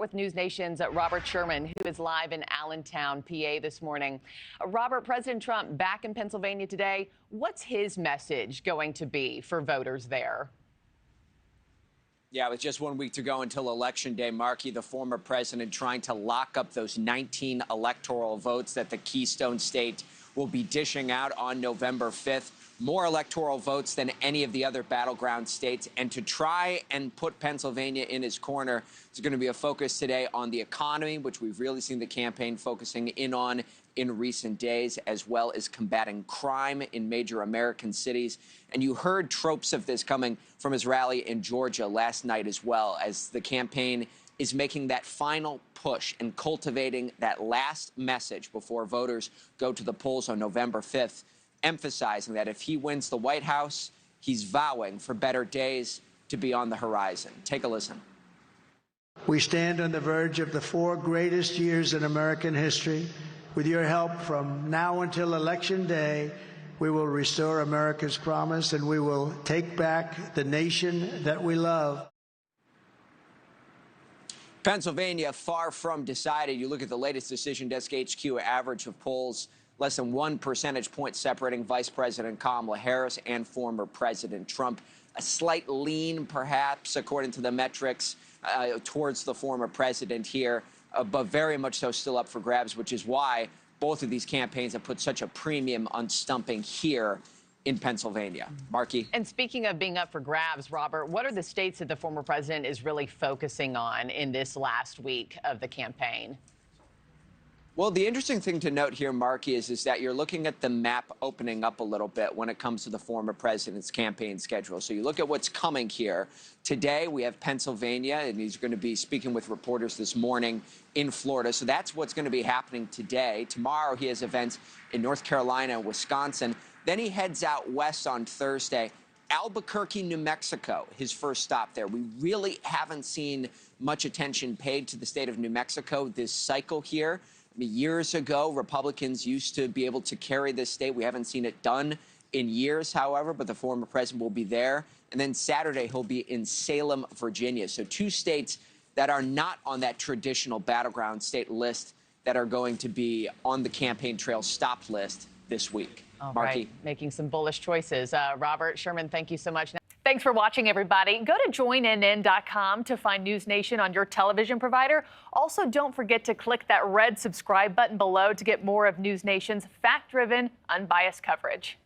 with News Nation's Robert Sherman, who is live in Allentown, PA this morning. Robert, President Trump back in Pennsylvania today. What's his message going to be for voters there? Yeah, with just 1 week to go until Election Day, Markie, the former president, trying to lock up those 19 electoral votes that the Keystone State will be dishing out on November 5th. More electoral votes than any of the other battleground states. And to try and put Pennsylvania in his corner, there's going to be a focus today on the economy, which we've really seen the campaign focusing in on in recent days, as well as combating crime in major American cities. And you heard tropes of this coming from his rally in Georgia last night as well, as the campaign is making that final push and cultivating that last message before voters go to the polls on November 5th, emphasizing that if he wins the White House, he's vowing for better days to be on the horizon. Take a listen. We stand on the verge of the 4 greatest years in American history. With your help, from now until Election Day, we will restore America's promise and we will take back the nation that we love. Pennsylvania, far from decided. You look at the latest Decision Desk HQ average of polls, less than 1 percentage point separating Vice President Kamala Harris and former President Trump. A slight lean, perhaps, according to the metrics, towards the former president here, but very much so still up for grabs, which is why both of these campaigns have put such a premium on stumping here in Pennsylvania. Markie? And speaking of being up for grabs, Robert, what are the states that the former president is really focusing on in this last week of the campaign? Well, the interesting thing to note here, Markie, is that you're looking at the map opening up a little bit when it comes to the former president's campaign schedule. So you look at what's coming here. Today, we have Pennsylvania, and he's going to be speaking with reporters this morning in Florida. So that's what's going to be happening today. Tomorrow, he has events in North Carolina and Wisconsin. Then he heads out west on Thursday. Albuquerque, New Mexico, his first stop there. We really haven't seen much attention paid to the state of New Mexico this cycle here. Years ago, Republicans used to be able to carry this state. We haven't seen it done in years, however, but the former president will be there. And then Saturday, he'll be in Salem, Virginia. So 2 states that are not on that traditional battleground state list that are going to be on the campaign trail stop list this week. All Markie? right, making some bullish choices. Robert Sherman, thank you so much. Thanks for watching, everybody. Go to joinnn.com to find News Nation on your television provider. Also, don't forget to click that red subscribe button below to get more of News Nation's fact-driven, unbiased coverage.